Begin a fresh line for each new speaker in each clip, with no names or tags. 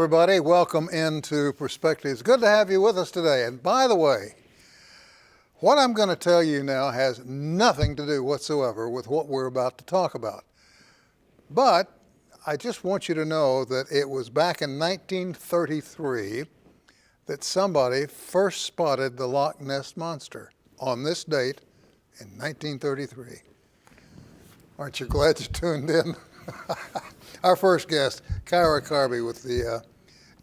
everybody. Welcome into Perspectives. Good to have you with us today. And by the way, what I'm going to tell you now has nothing to do whatsoever with what we're about to talk about. But I just want you to know that it was back in 1933 that somebody first spotted the Loch Ness Monster on this date in 1933. Aren't you glad you tuned in? Our first guest, Kyra Carby with the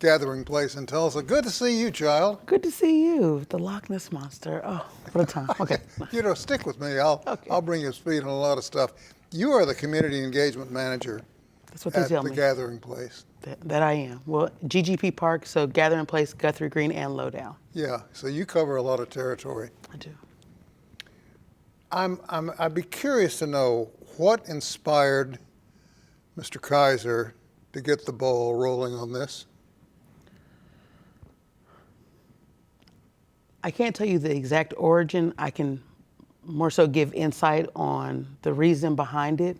Gathering Place in Tulsa. Good to see you, child.
Good to see you, the Loch Ness Monster. Oh, what a time. Okay.
You know, stick with me. I'll bring you up to speed on a lot of stuff. You are the community engagement manager
That's what they tell
at the
me.
Gathering Place.
That I am. Well, GGP Park, so Gathering Place, Guthrie Green, and Lowdown.
Yeah, so you cover a lot of territory.
I do.
I'd be curious to know what inspired Mr. Kaiser to get the ball rolling on this.
I can't tell you the exact origin. I can more so give insight on the reason behind it.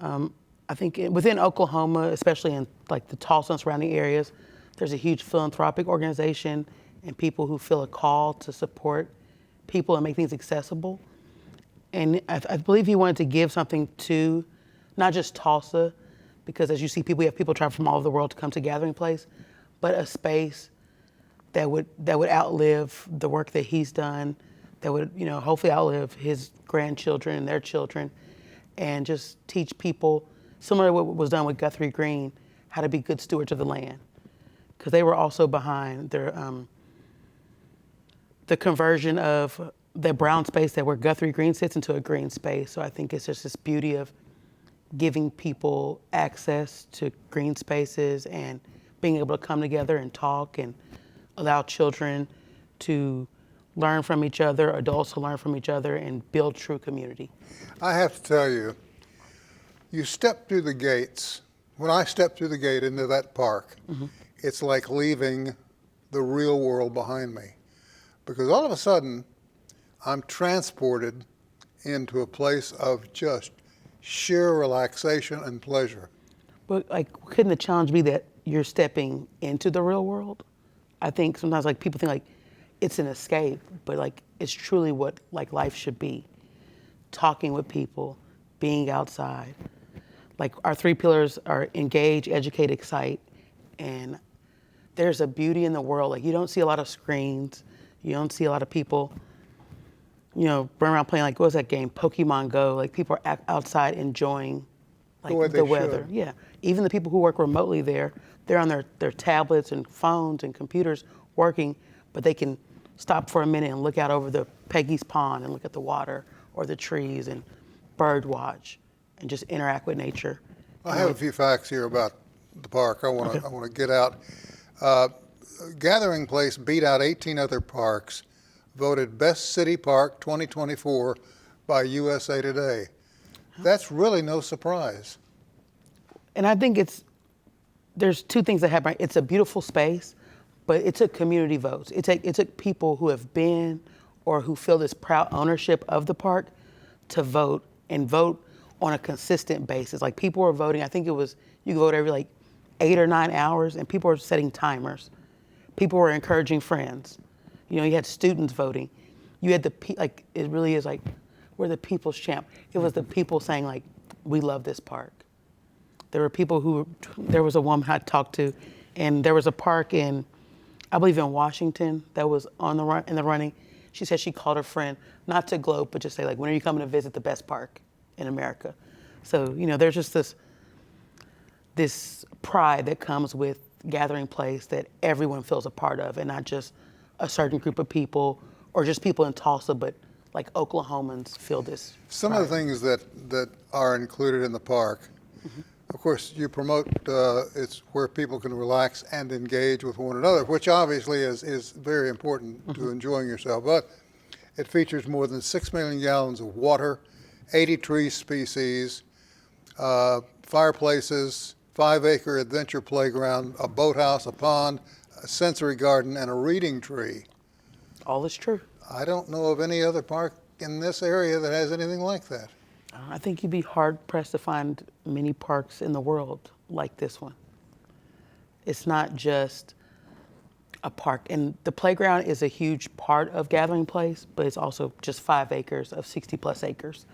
I think within Oklahoma, especially in like the Tulsa and surrounding areas, there's a huge philanthropic organization and people who feel a call to support people and make things accessible. And I believe he wanted to give something to not just Tulsa, because as you see, we have people travel from all over the world to come to Gathering Place, but a space that would outlive the work that he's done, that would, hopefully outlive his grandchildren and their children, and just teach people, similar to what was done with Guthrie Green, how to be good stewards of the land. Because they were also behind their the conversion of the brown space that where Guthrie Green sits into a green space. So I think it's just this beauty of giving people access to green spaces and being able to come together and talk and allow children to learn from each other, adults to learn from each other, and build true community.
I have to tell you, you step through the gates. When I step through the gate into that park, it's like leaving the real world behind me. Because all of a sudden, I'm transported into a place of just sheer relaxation and pleasure.
But couldn't the challenge be that you're stepping into the real world? I think sometimes people think it's an escape, but it's truly what life should be. Talking with people, being outside. Our three pillars are engage, educate, excite. And there's a beauty in the world. You don't see a lot of screens. You don't see a lot of people, run around playing what was that game, Pokemon Go. People are outside enjoying the weather.
Should.
Yeah. Even the people who work remotely there, they're on their tablets and phones and computers working, but they can stop for a minute and look out over the Peggy's Pond and look at the water or the trees and bird watch and just interact with nature.
I have a few facts here about the park. I want to get out. Gathering Place beat out 18 other parks, voted Best City Park 2024 by USA Today. That's really no surprise.
And I think there's two things that happen. It's a beautiful space, but it took community votes. It took people who have been or who feel this proud ownership of the park to vote and vote on a consistent basis. People were voting, I think it was, you could vote every 8 or 9 hours, and people were setting timers. People were encouraging friends. You had students voting. You had it really is we're the people's champ. It was the people saying we love this park. There were people there was a woman I talked to, and there was a park I believe in Washington, that was in the running. She said she called her friend, not to gloat, but just say when are you coming to visit the best park in America? So, there's just this pride that comes with Gathering Place that everyone feels a part of, and not just a certain group of people or just people in Tulsa, but Oklahomans feel this.
Some of the things that are included in the park, of course, you promote it's where people can relax and engage with one another, which obviously is very important to enjoying yourself. But it features more than 6 million gallons of water, 80 tree species, fireplaces, 5-acre adventure playground, a boathouse, a pond, a sensory garden, and a reading tree.
All is true.
I don't know of any other park in this area that has anything like that.
I think you'd be hard pressed to find many parks in the world like this one. It's not just a park. And the playground is a huge part of Gathering Place, but it's also just 5 acres of 60 plus acres.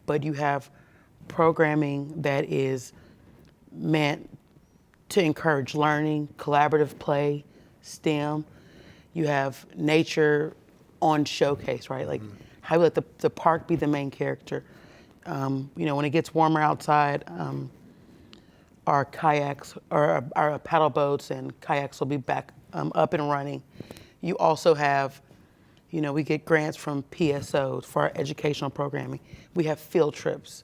But you have programming that is meant to encourage learning, collaborative play, STEM. You have nature on showcase, right? Like how you let the park be the main character. When it gets warmer outside, our kayaks or our paddle boats and kayaks will be back up and running. You also have, we get grants from PSOs for our educational programming. We have field trips.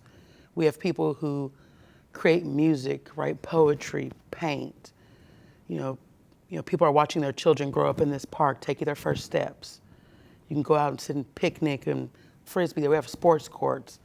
We have people who create music, write poetry, paint. People are watching their children grow up in this park, taking their first steps. You can go out and sit and picnic and frisbee. We have sports courts.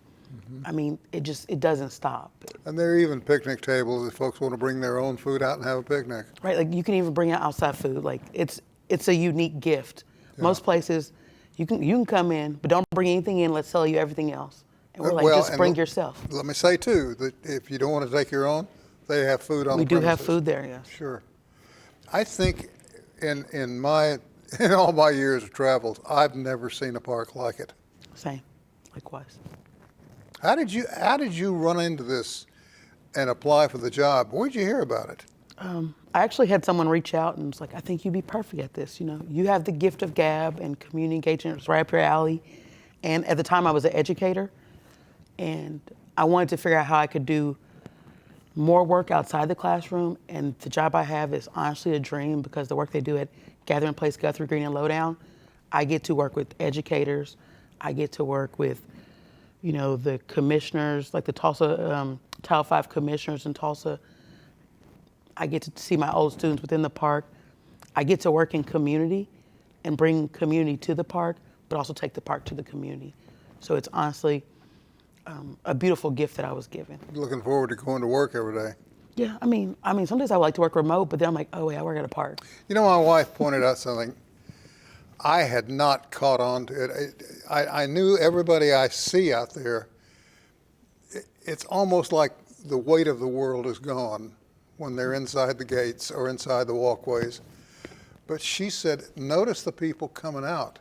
I mean, it doesn't stop.
And there are even picnic tables if folks want to bring their own food out and have a picnic.
Right, like you can even bring out outside food. Like it's a unique gift. Yeah. Most places, you can come in, but don't bring anything in. Let's sell you everything else. And we're like, just bring yourself.
Let me say too that if you don't want to take your own, they have food on the premises.
We do have food there, yes.
Sure. I think in all my years of travels, I've never seen a park like it.
Same, likewise.
How did you run into this and apply for the job? Where'd you hear about it?
I actually had someone reach out and was like, I think you'd be perfect at this. You have the gift of gab and community engagement. It's right up your alley. And at the time I was an educator and I wanted to figure out how I could do more work outside the classroom. And the job I have is honestly a dream because the work they do at Gathering Place, Guthrie Green, and Lowdown, I get to work with educators. I get to work with the commissioners, like the Tulsa Title V commissioners in Tulsa. I get to see my old students within the park. I get to work in community and bring community to the park, but also take the park to the community. So it's honestly a beautiful gift that I was given.
Looking forward to going to work every day.
Yeah, I mean, some days I would like to work remote, but then I'm like, oh wait, I work at a park.
My wife pointed out something I had not caught on to it. I knew everybody I see out there, it's almost like the weight of the world is gone when they're inside the gates or inside the walkways. But she said, notice the people coming out.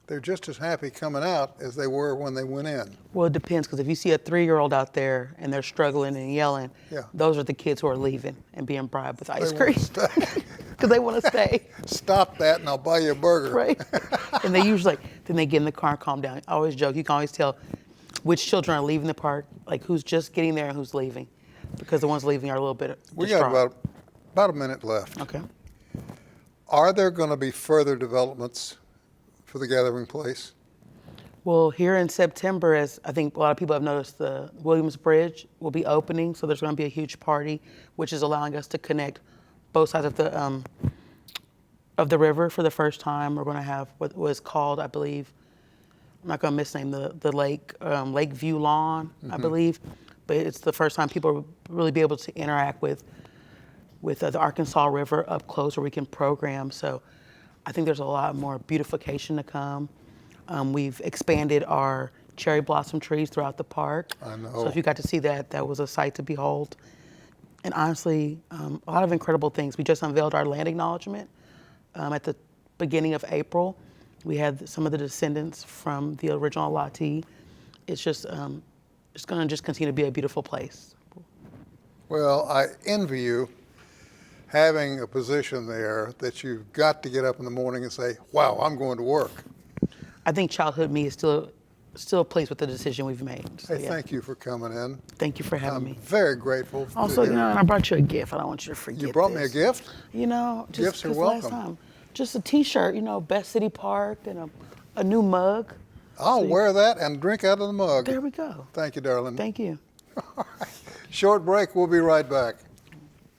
They're just as happy coming out as they were when they went in.
Well, it depends, because if you see a 3-year-old out there and they're struggling and yelling, those are the kids who are leaving and being bribed with ice cream. Because they want to stay.
Stop that and I'll buy you a burger.
Right. And they usually, then they get in the car and calm down. I always joke, you can always tell which children are leaving the park, like who's just getting there and who's leaving. Because the ones leaving are a little bit
We
distraught.
got about a minute left.
Okay.
Are there going to be further developments for the Gathering Place?
Well, here in September, as I think a lot of people have noticed, the Williams Bridge will be opening, so there's going to be a huge party, which is allowing us to connect both sides of the river for the first time. We're going to have what was called, I believe, I'm not going to misname the lake, Lakeview Lawn, I believe, but it's the first time people will really be able to interact with the Arkansas River up close, where we can program. So I think there's a lot more beautification to come. We've expanded our cherry blossom trees throughout the park.
I know.
So if you got to see that, that was a sight to behold. And honestly, a lot of incredible things. We just unveiled our land acknowledgement at the beginning of April. We had some of the descendants from the original allottee. It's just, it's going to just continue to be a beautiful place.
Well, I envy you having a position there that you've got to get up in the morning and say, wow, I'm going to work.
I think childhood me is still pleased with the decision we've made. So,
Hey, thank you for coming in.
Thank you for having me.
I'm very grateful.
Also, and I brought you a gift. I don't want you to forget.
You brought me a gift?
Just
Gifts are
'cause
welcome.
last time, just a T-shirt, Best City Park, and a new mug.
I'll wear that and drink out of the mug.
There we go.
Thank you, darling.
Thank you.
Short break. We'll be right back.